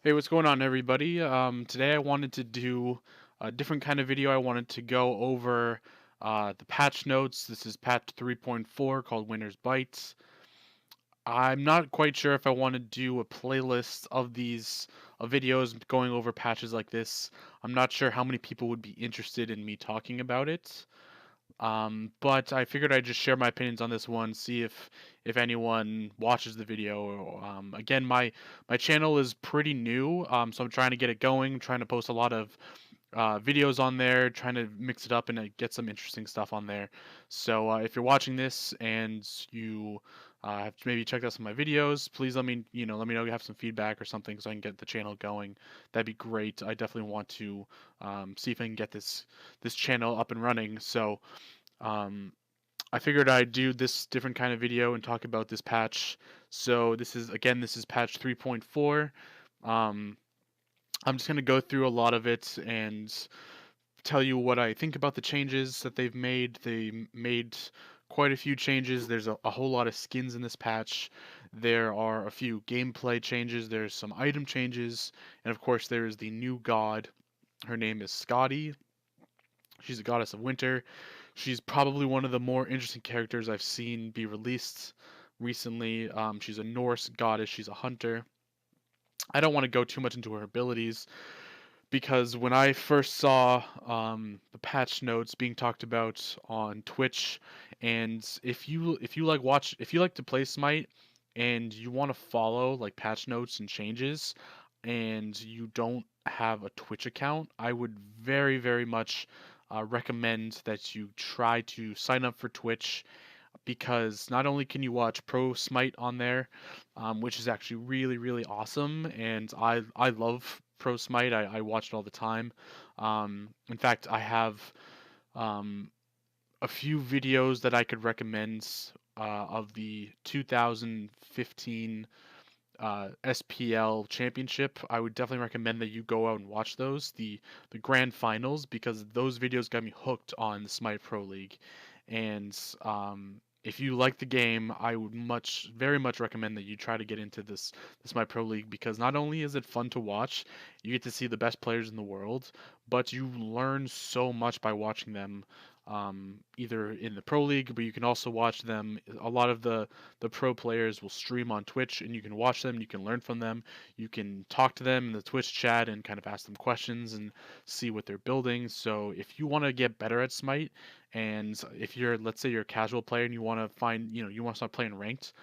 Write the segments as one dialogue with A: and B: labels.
A: Hey, what's going on, everybody? Today I wanted to do a different kind of video. I wanted to go over the patch notes. This is patch 3.4 called Winner's Bites. I'm not quite sure if I want to do a playlist of these videos going over patches like this. I'm not sure how many people would be interested in me talking about it. But I figured I'd just share my opinions on this one, see if anyone watches the video. Again, my channel is pretty new, so I'm trying to get it going. I'm trying to post a lot of videos on there, trying to mix it up and get some interesting stuff on there. So if you're watching this and you have maybe checked out some of my videos, please let me know you have some feedback or something so I can get the channel going. That'd be great. I definitely want to see if I can get this channel up and running. So um, I figured I'd do this different kind of video and talk about this patch. So this is patch 3.4. Um, I'm just going to go through a lot of it and tell you what I think about the changes that they've made. They made quite a few changes. There's a whole lot of skins in this patch. There are a few gameplay changes. There's some item changes. And of course, there is the new god. Her name is Skadi. She's a goddess of winter. She's probably one of the more interesting characters I've seen be released recently. She's a Norse goddess. She's a hunter. I don't want to go too much into her abilities because when I first saw the patch notes being talked about on Twitch, and if you like to play Smite and you want to follow like patch notes and changes, and you don't have a Twitch account, I would very much recommend that you try to sign up for Twitch because not only can you watch Pro Smite on there, which is actually really awesome, and I love Pro Smite. I watch it all the time. In fact, I have um, a few videos that I could recommend of the 2015 SPL Championship. I would definitely recommend that you go out and watch those, the grand finals, because those videos got me hooked on the Smite Pro League. And if you like the game, I would very much recommend that you try to get into this Smite Pro League because not only is it fun to watch, you get to see the best players in the world, but you learn so much by watching them. Either in the Pro League, but you can also watch them. A lot of the pro players will stream on Twitch and you can watch them, you can learn from them, you can talk to them in the Twitch chat and kind of ask them questions and see what they're building. So if you want to get better at Smite and if you're, let's say you're a casual player and you want to you want to start playing ranked,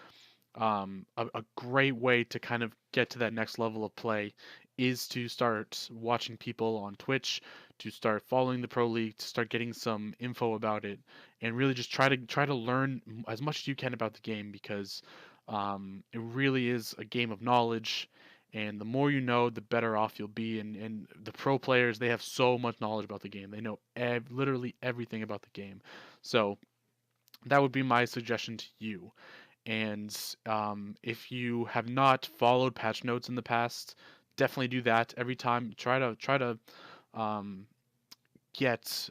A: a great way to kind of get to that next level of play is to start watching people on Twitch, to start following the Pro League, to start getting some info about it, and really just try to learn as much as you can about the game because it really is a game of knowledge. And the more you know, the better off you'll be. And the pro players, they have so much knowledge about the game. They know literally everything about the game. So that would be my suggestion to you. And if you have not followed patch notes in the past, definitely do that every time. Try to um, get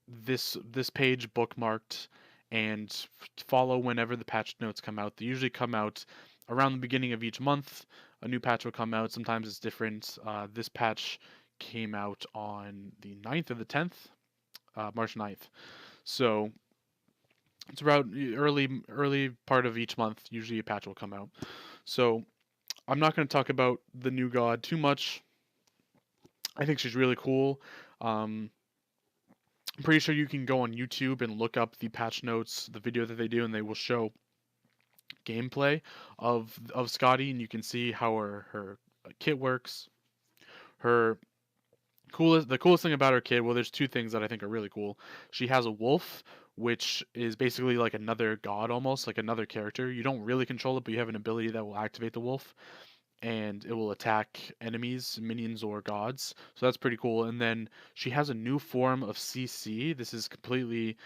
A: this page bookmarked and follow whenever the patch notes come out. They usually come out around the beginning of each month. A new patch will come out. Sometimes it's different. This patch came out on the 9th or the 10th, March 9th. So it's about early part of each month. Usually a patch will come out. So I'm not going to talk about the new god too much. I think she's really cool. Um, I'm pretty sure you can go on YouTube and look up the patch notes, the video that they do, and they will show gameplay of Skadi, and you can see how her kit works. Her the coolest thing about her kit, well, there's two things that I think are really cool. She has a wolf, which is basically like another god, almost like another character. You don't really control it, but you have an ability that will activate the wolf and it will attack enemies, minions, or gods. So that's pretty cool. And then she has a new form of CC. This is completely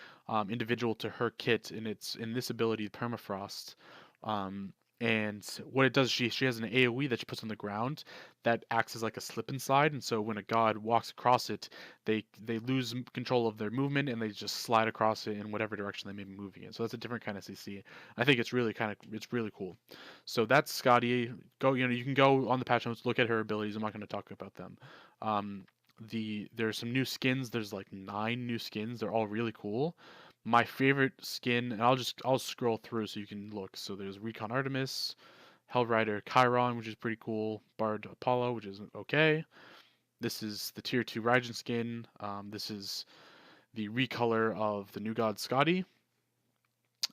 A: individual to her kit, and it's in this ability, Permafrost. Um, And what it does, she has an AoE that she puts on the ground that acts as like a slip and slide, and so when a god walks across it, they lose control of their movement and they just slide across it in whatever direction they may be moving in. So that's a different kind of CC. I think it's really cool. So that's Skadi. Go, you can go on the patch notes, look at her abilities. I'm not going to talk about them. Um, there's some new skins. There's like 9 new skins. They're all really cool. My favorite skin, and I'll scroll through so you can look. So there's Recon Artemis, Hellrider Chiron, which is pretty cool. Bard Apollo, which is okay. This is the tier 2 Raijin skin. This is the recolor of the new god Skadi.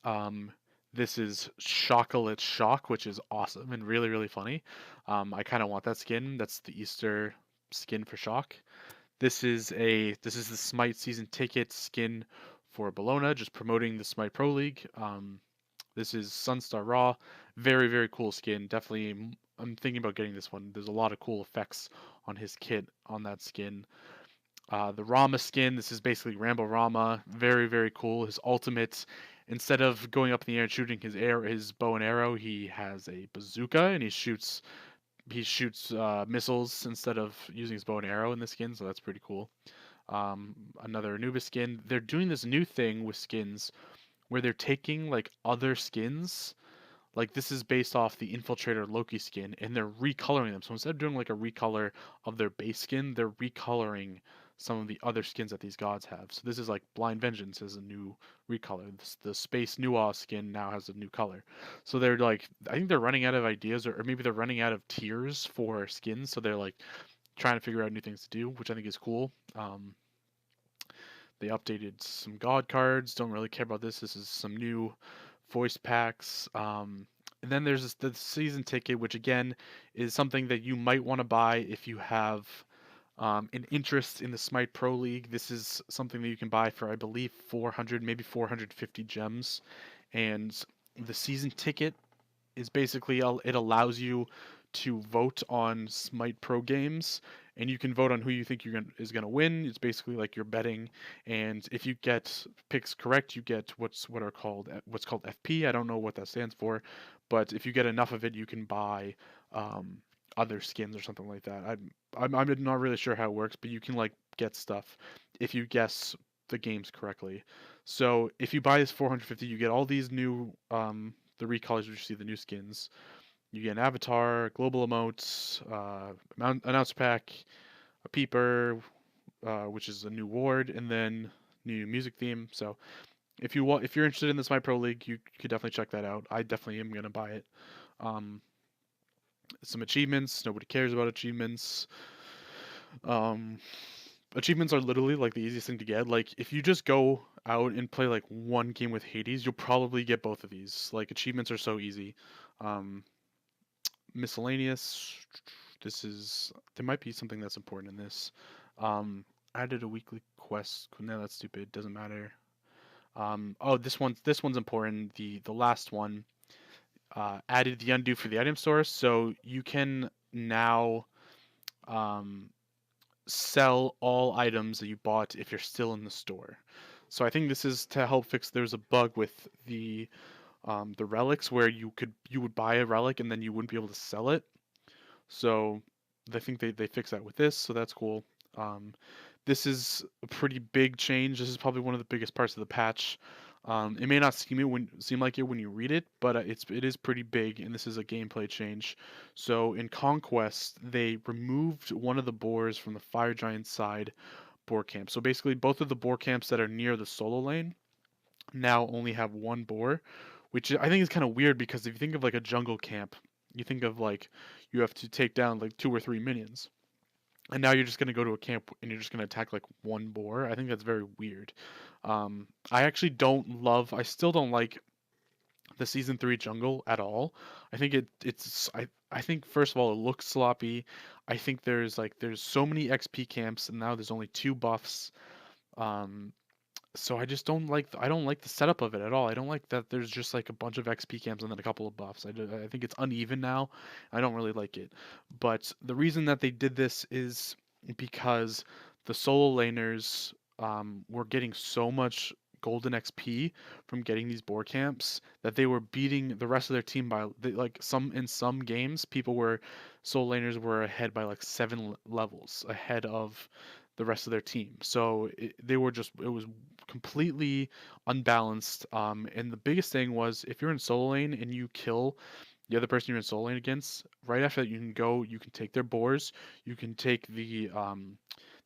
A: Um, this is Chocolate Shock, which is awesome and really, really funny. I kind of want that skin. That's the Easter skin for Shock. This is the Smite season ticket skin for Bologna, just promoting the Smite Pro League. This is Sunstar Raw, very very cool skin. Definitely, I'm thinking about getting this one. There's a lot of cool effects on his kit on that skin. The Rama skin, this is basically Rambo Rama, very very cool. His ultimate, instead of going up in the air and shooting his bow and arrow, he has a bazooka and he shoots missiles instead of using his bow and arrow in the skin, so that's pretty cool. Another Anubis skin. They're doing this new thing with skins where they're taking like other skins. Like this is based off the Infiltrator Loki skin, and they're recoloring them. So instead of doing like a recolor of their base skin, they're recoloring some of the other skins that these gods have. So this is like Blind Vengeance has a new recolor. The Space Nuwa skin now has a new color. So they're like, I think they're running out of ideas, or maybe they're running out of tiers for skins. So they're like trying to figure out new things to do, which I think is cool. They updated some god cards. Don't really care about this. This is some new voice packs. And then there's the season ticket, which again is something that you might want to buy if you have an interest in the Smite Pro League. This is something that you can buy for, I believe, 400, maybe 450 gems. And the season ticket is basically it allows you to vote on Smite Pro games, and you can vote on who you think is gonna win. It's basically like you're betting, and if you get picks correct, you get what's called FP. I don't know what that stands for, but if you get enough of it, you can buy other skins or something like that. I'm not really sure how it works, but you can like get stuff if you guess the games correctly. So if you buy this 450, you get all these new the recolors, which you see the new skins. You get an avatar, global emotes, announce pack, a peeper, which is a new ward, and then new music theme. So if you're interested in this My Pro League, you could definitely check that out. I definitely am gonna buy it. Um, some achievements. Nobody cares about achievements. Um, Achievements are literally like the easiest thing to get. Like if you just go out and play like one game with Hades, you'll probably get both of these. Like achievements are so easy. Um, Miscellaneous. There might be something that's important in this. Added a weekly quest. No, that's stupid. Doesn't matter. Oh, this one's important. The last one. Added the undo for the item source, so you can now um, sell all items that you bought if you're still in the store. So I think this is to help fix. There's a bug with the relics where you would buy a relic and then you wouldn't be able to sell it. So I think they fix that with this, so that's cool. Um, this is a pretty big change. This is probably one of the biggest parts of the patch. It may not seem like it when you read it, but it is pretty big, and this is a gameplay change. So in Conquest, they removed one of the boars from the Fire Giant side boar camp. So basically, both of the boar camps that are near the solo lane now only have one boar, which I think is kind of weird because if you think of like a jungle camp, you think of like you have to take down like 2 or 3 minions. And now you're just gonna go to a camp and you're just gonna attack like one boar. I think that's very weird. I actually don't love. I still don't like the season 3 jungle at all. I think I think first of all it looks sloppy. I think there's so many XP camps and now there's only 2 buffs. Um, so I don't like the setup of it at all. I don't like that there's just like a bunch of XP camps and then a couple of buffs. I think it's uneven now. I don't really like it. But the reason that they did this is because the solo laners were getting so much golden XP from getting these boar camps that they were beating the rest of their team by like in some games people were soul laners were ahead by like 7 levels ahead of the rest of their team. So they were just it was completely unbalanced. And the biggest thing was if you're in solo lane and you kill the other person you're in solo lane against, right after that you can take their boars, you can take the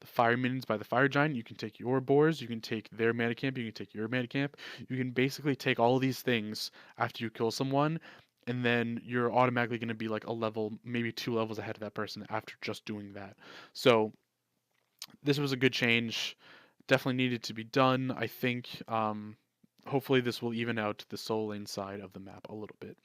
A: fire minions by the fire giant, you can take your boars, you can take their mana camp, you can take your mana camp. You can basically take all these things after you kill someone, and then you're automatically going to be like a level, maybe 2 levels ahead of that person after just doing that. So this was a good change. Definitely needed to be done. I think hopefully this will even out the soul lane side of the map a little bit.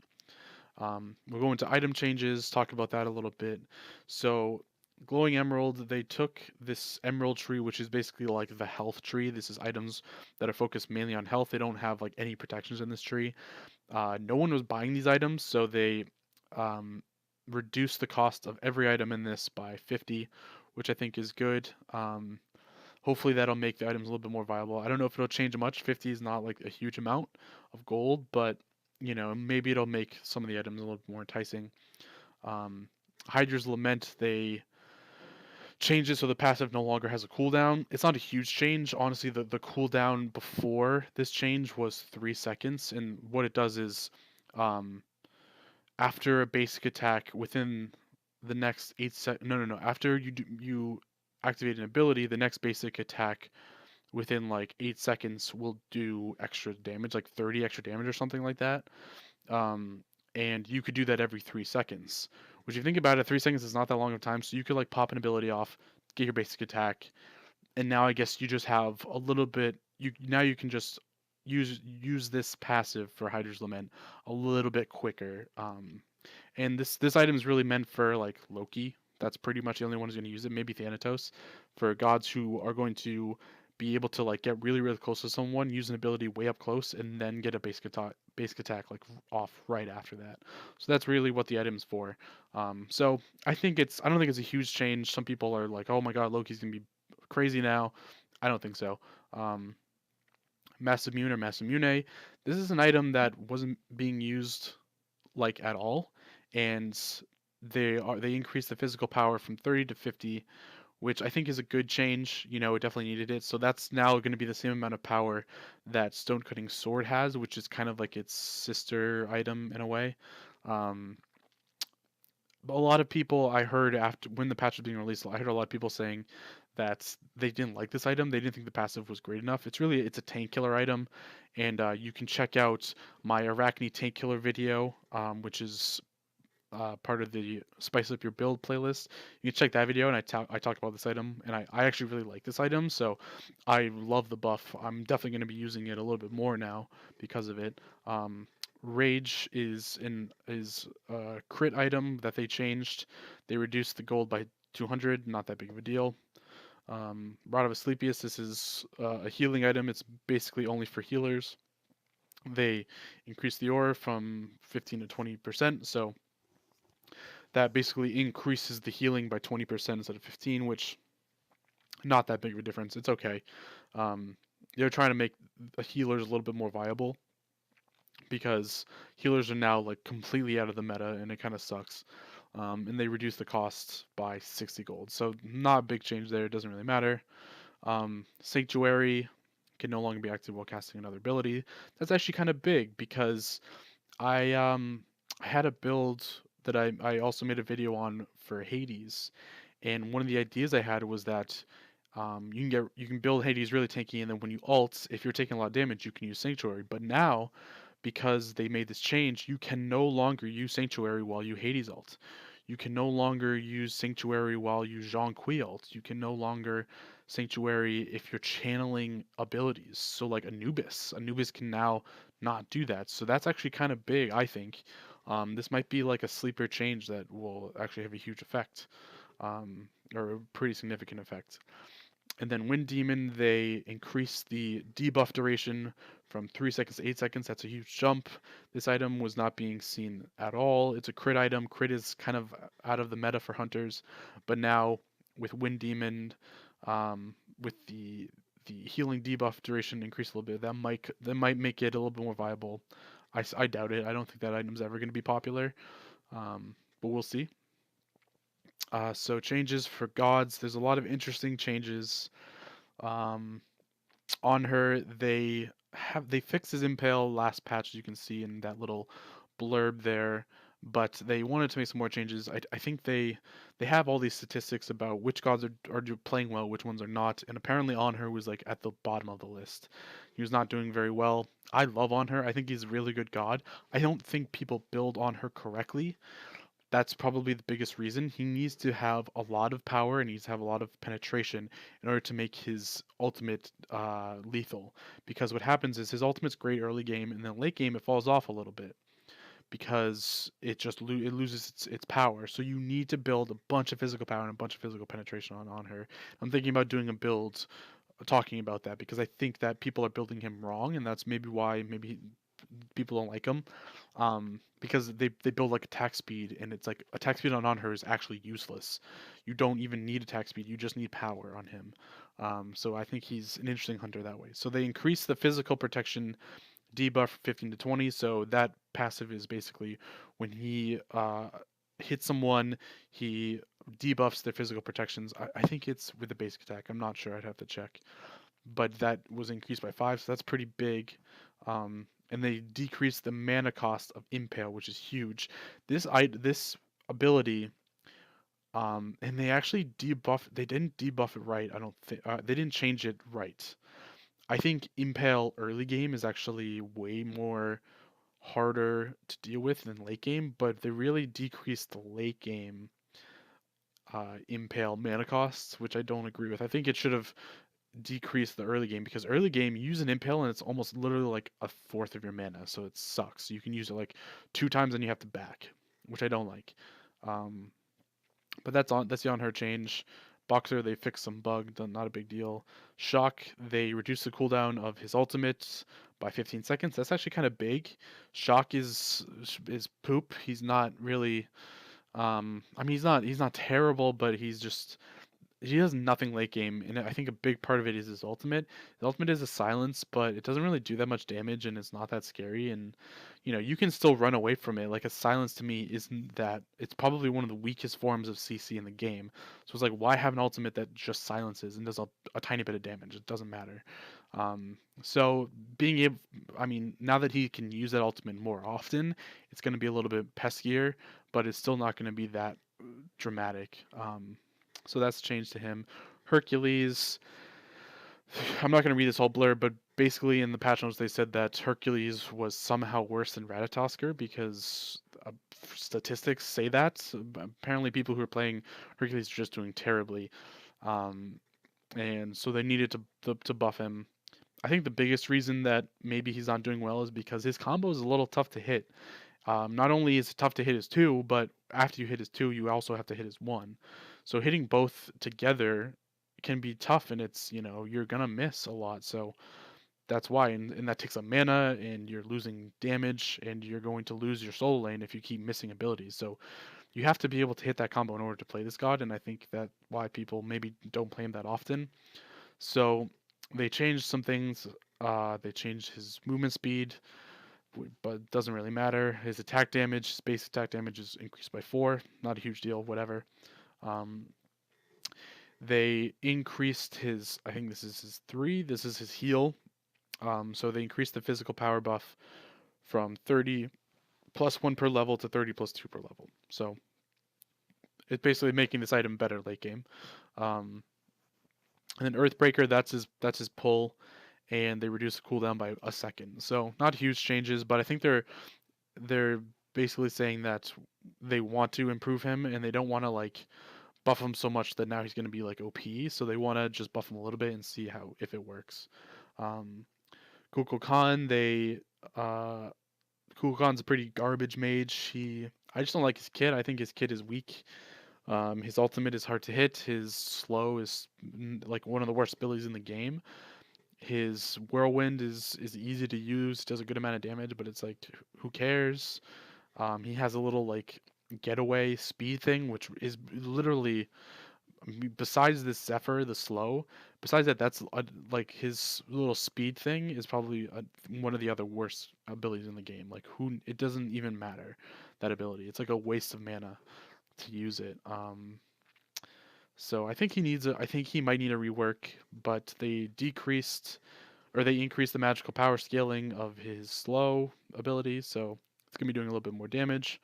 A: We'll go into item changes, talk about that a little bit. So, glowing emerald, they took this emerald tree, which is basically like the health tree. This is items that are focused mainly on health. They don't have like any protections in this tree. No one was buying these items, so they um, reduced the cost of every item in this by 50, which I think is good. Hopefully that'll make the items a little bit more viable. I don't know if it'll change much. 50 is not like a huge amount of gold, but maybe it'll make some of the items a little bit more enticing. Um, Hydra's Lament, they changed it so the passive no longer has a cooldown. It's not a huge change. Honestly, the cooldown before this change was 3 seconds, and what it does is um, after a basic attack within the next 8 no, after you activate an ability, the next basic attack within like 8 seconds will do extra damage, like 30 extra damage or something like that. Um, and you could do that every 3 seconds. Which, if you think about it, 3 seconds is not that long of time, so you could like pop an ability off, get your basic attack, and now I guess you just have a little bit. You can just use this passive for Hydra's Lament a little bit quicker. And this item is really meant for like Loki. That's pretty much the only one who's going to use it. Maybe Thanatos, for gods who are going to be able to like get really really close to someone, use an ability way up close, and then get a basic attack like off right after that. So that's really what the item's for. So I don't think it's a huge change. Some people are like, oh my god, Loki's gonna be crazy now. I don't think so. Um, Masamune or Masamune, this is an item that wasn't being used like at all, and they increased the physical power from 30 to 50, which I think is a good change. It definitely needed it. So that's now going to be the same amount of power that Stone Cutting Sword has, which is kind of like its sister item in a way. Um, a lot of people I heard after when the patch was being released, I heard a lot of people saying that they didn't like this item. They didn't think the passive was great enough. It's a tank killer item, and you can check out my Arachne tank killer video, which is part of the Spice Up Your Build playlist. You can check that video, and I talked about this item, and I actually really like this item, so I love the buff. I'm definitely going to be using it a little bit more now because of it. Rage is a crit item that they changed. They reduced the gold by 200, not that big of a deal. Rod of Asclepius, this is a healing item. It's basically only for healers. They increased the aura from 15 to 20%, so that basically increases the healing by 20% instead of 15, which not that big of a difference. It's okay. Um, they're trying to make healers a little bit more viable because healers are now like completely out of the meta and it kind of sucks. And they reduce the cost by 60 gold. So not a big change there. It doesn't really matter. Sanctuary can no longer be active while casting another ability. That's actually kind of big because I had a build that I also made a video on for Hades, and one of the ideas I had was that you can build Hades really tanky, and then when you ult, if you're taking a lot of damage, you can use Sanctuary. But now, because they made this change, you can no longer use Sanctuary while you Hades ult. You can no longer use Sanctuary while you Jean Kui ult. You can no longer Sanctuary if you're channeling abilities. So like Anubis can now not do that. So that's actually kind of big, I think. This might be like a sleeper change that will actually have a huge effect, or a pretty significant effect. And then Wind Demon, they increased the debuff duration from 3 seconds to 8 seconds. That's a huge jump. This item was not being seen at all. It's a crit item. Crit is kind of out of the meta for hunters, but now with Wind Demon, with the healing debuff duration increase a little bit. That might make it a little bit more viable. I doubt it. I don't think that item's ever going to be popular, but we'll see. So changes for gods. There's a lot of interesting changes. Um, on her, they fixed his impale last patch, as you can see in that little blurb there, but they wanted to make some more changes. I think they have all these statistics about which gods are playing well, which ones are not, and apparently on her was like at the bottom of the list. He was not doing very well. I love on her. I think he's a really good god. I don't think people build on her correctly. That's probably the biggest reason. He needs to have a lot of power and needs to have a lot of penetration in order to make his ultimate lethal. Because what happens is his ultimate's great early game, and then late game it falls off a little bit because it loses its power. So you need to build a bunch of physical power and a bunch of physical penetration on her. I'm thinking about doing a build talking about that because I think that people are building him wrong, and that's maybe why people don't like him, because they build like attack speed, and it's like attack speed on her is actually useless. You don't even need attack speed; you just need power on him. So I think he's an interesting hunter that way. So they increase the physical protection debuff from 15 to 20. So that passive is basically when he hits someone, he debuffs their physical protections. I think it's with the basic attack. I'm not sure. I'd have to check, but that was increased by 5, so that's pretty big. And they decreased the mana cost of Impale, which is huge. This ability, and they actually debuff. They didn't debuff it right. I don't think they didn't change it right. I think Impale early game is actually way more harder to deal with than late game, but they really decreased the late game Impale mana costs, which I don't agree with. I think it should have decrease the early game because early game you use an impale and it's almost literally like a fourth of your mana, so it sucks. You can use it like 2 times and you have to back, which I don't like. Um, but that's the on her change. Boxer, they fixed some bug, not a big deal. Shock, they reduced the cooldown of his ultimate by 15 seconds. That's actually kind of big. Shock is poop. He's not really. I mean, he's not terrible, but he does nothing late game, and I think a big part of it is his ultimate. His ultimate is a silence, but it doesn't really do that much damage, and it's not that scary. And you can still run away from it. Like a silence to me isn't that. It's probably one of the weakest forms of CC in the game. So it's like, why have an ultimate that just silences and does a tiny bit of damage? It doesn't matter. So being able, I mean, now that he can use that ultimate more often, it's going to be a little bit peskier, but it's still not going to be that dramatic. So that's changed to him. Hercules, I'm not going to read this whole blurb, but basically in the patch notes they said that Hercules was somehow worse than Ratatosker because statistics say that. Apparently people who are playing Hercules are just doing terribly. Um, and so they needed to buff him. I think the biggest reason that maybe he's not doing well is because his combo is a little tough to hit. Not only is it tough to hit his 2, but after you hit his 2, you also have to hit his 1. So hitting both together can be tough, and you're gonna miss a lot. So that's why, and that takes up mana, and you're losing damage, and you're going to lose your solo lane if you keep missing abilities. So you have to be able to hit that combo in order to play this god, and I think that why people maybe don't play him that often. So they changed some things. They changed his movement speed, but it doesn't really matter. His attack damage, his base attack damage is increased by 4. Not a huge deal, whatever. Um, they increased his, I think this is his 3, this is his heal. So they increased the physical power buff from 30 plus 1 per level to 30 plus 2 per level. So it's basically making this item better late game. Um, and then Earthbreaker, that's his pull, and they reduce the cooldown by a second. So not huge changes, but I think they're basically saying that they want to improve him and they don't want to like buff him so much that now he's going to be like OP. So they want to just buff him a little bit and see how if it works. Um, Kukulkan, uh, Kukulkan's a pretty garbage mage. I just don't like his kit. I think his kit is weak. His ultimate is hard to hit. His slow is like one of the worst abilities in the game. His whirlwind is easy to use, does a good amount of damage, but it's like who cares? He has a little like getaway speed thing, which is literally besides this Zephyr, the slow, besides that, that's like his little speed thing is probably one of the other worst abilities in the game. Like who, it doesn't even matter that ability. It's like a waste of mana to use it. So I think he needs a, I think he might need a rework, but they decreased or they increased the magical power scaling of his slow ability, so it's gonna be doing a little bit more damage,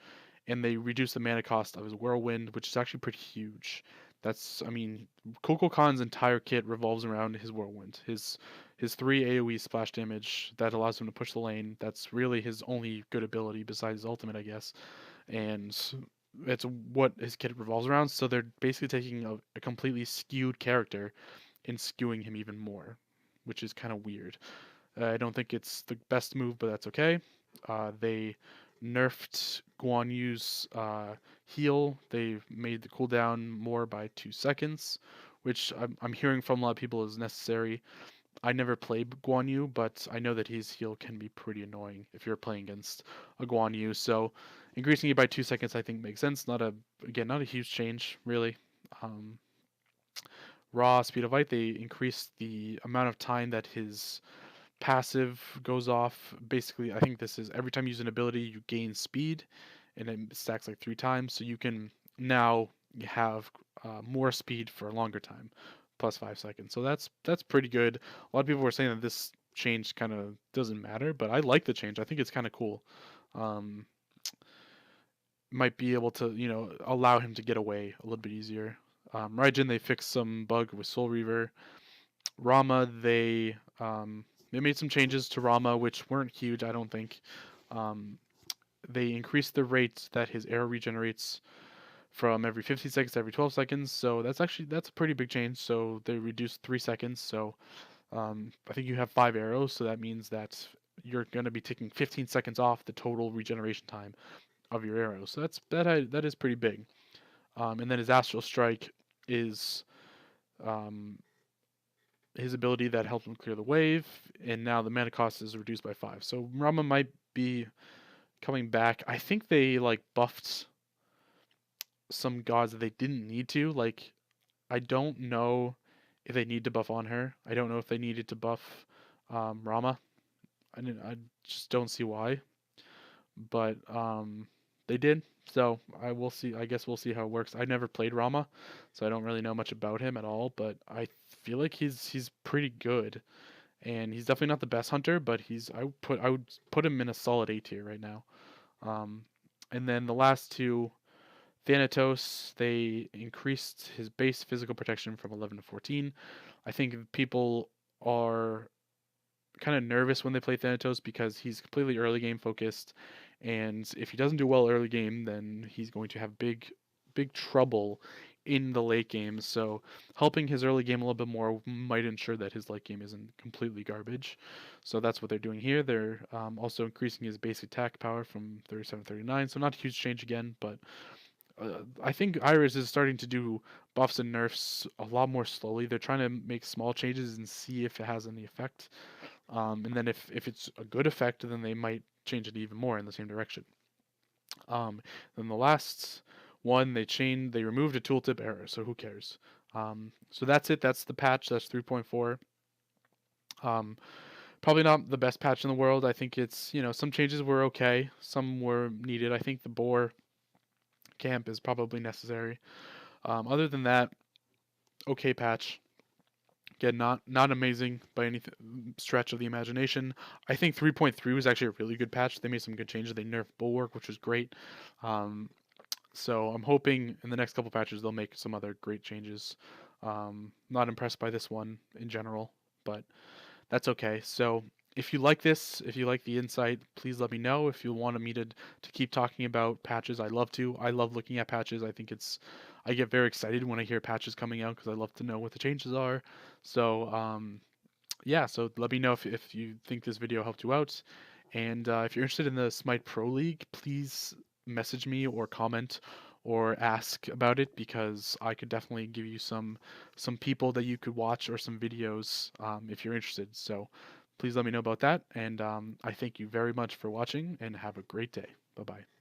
A: and they reduced the mana cost of his whirlwind, which is actually pretty huge. That's, I mean, Koko Khan's entire kit revolves around his whirlwind. His three AoE splash damage that allows him to push the lane. That's really his only good ability besides his ultimate, I guess. And it's what his kit revolves around. So they're basically taking a completely skewed character and skewing him even more, which is kind of weird. I don't think it's the best move, but that's okay. They nerfed Guan Yu's heal. They made the cooldown more by 2 seconds, which I'm hearing from a lot of people is necessary. I never played Guan Yu, but I know that his heal can be pretty annoying if you're playing against a Guan Yu. So increasing it by 2 seconds, I think makes sense. Not a huge change really. Um, Raw speed of light, they increased the amount of time that his passive goes off. Basically, I think this is every time you use an ability, you gain speed, and it stacks like 3 times. So you can now have more speed for a longer time, plus 5 seconds. So that's pretty good. A lot of people were saying that this change kind of doesn't matter, but I like the change. I think it's kind of cool. Um, might be able to allow him to get away a little bit easier. Raijin, they fixed some bug with Soul Reaver. Rama, they made some changes to Rama, which weren't huge, I don't think. Um, they increased the rate that his arrow regenerates from every 50 seconds to every 12 seconds. So that's a pretty big change. So they reduced 3 seconds. So I think you have 5 arrows, so that means that you're going to be taking 15 seconds off the total regeneration time of your arrows. So that is pretty big. And then his Astral Strike is um, his ability that helps him clear the wave, and now the mana cost is reduced by 5. So Rama might be coming back. I think they like buffed some gods that they didn't need to. Like I don't know if they need to buff on her. I don't know if they needed to buff Rama. I just don't see why. But they did. So I will see. I guess we'll see how it works. I never played Rama, so I don't really know much about him at all. But I feel like he's pretty good, and he's definitely not the best hunter, but I would put him in a solid A tier right now. Um, and then the last two, Thanatos, they increased his base physical protection from 11 to 14. I think people are kind of nervous when they play Thanatos because he's completely early game focused, and if he doesn't do well early game, then he's going to have big trouble in the late game. So helping his early game a little bit more might ensure that his late game isn't completely garbage. So that's what they're doing here. They're also increasing his basic attack power from 37 to 39. So not a huge change again, but I think Iris is starting to do buffs and nerfs a lot more slowly. They're trying to make small changes and see if it has any effect. And then if it's a good effect, then they might change it even more in the same direction. Then the last one they removed a tooltip error, so who cares? So that's it. That's the patch. That's 3.4. Um, Probably not the best patch in the world. I think it's some changes were okay, some were needed. I think the boar camp is probably necessary. Other than that, okay patch. Again, not amazing by any stretch of the imagination. I think 3.3 was actually a really good patch. They made some good changes. They nerfed Bulwark, which was great. Um, so I'm hoping in the next couple patches they'll make some other great changes. Not impressed by this one in general, but that's okay. So if you like this, if you like the insight, please let me know. If you want me to keep talking about patches, I love to. I love looking at patches. I get very excited when I hear patches coming out because I love to know what the changes are. So yeah, so let me know if you think this video helped you out. And if you're interested in the Smite Pro League, please message me or comment or ask about it because I could definitely give you some people that you could watch or some videos if you're interested. So please let me know about that. And I thank you very much for watching and have a great day. Bye bye.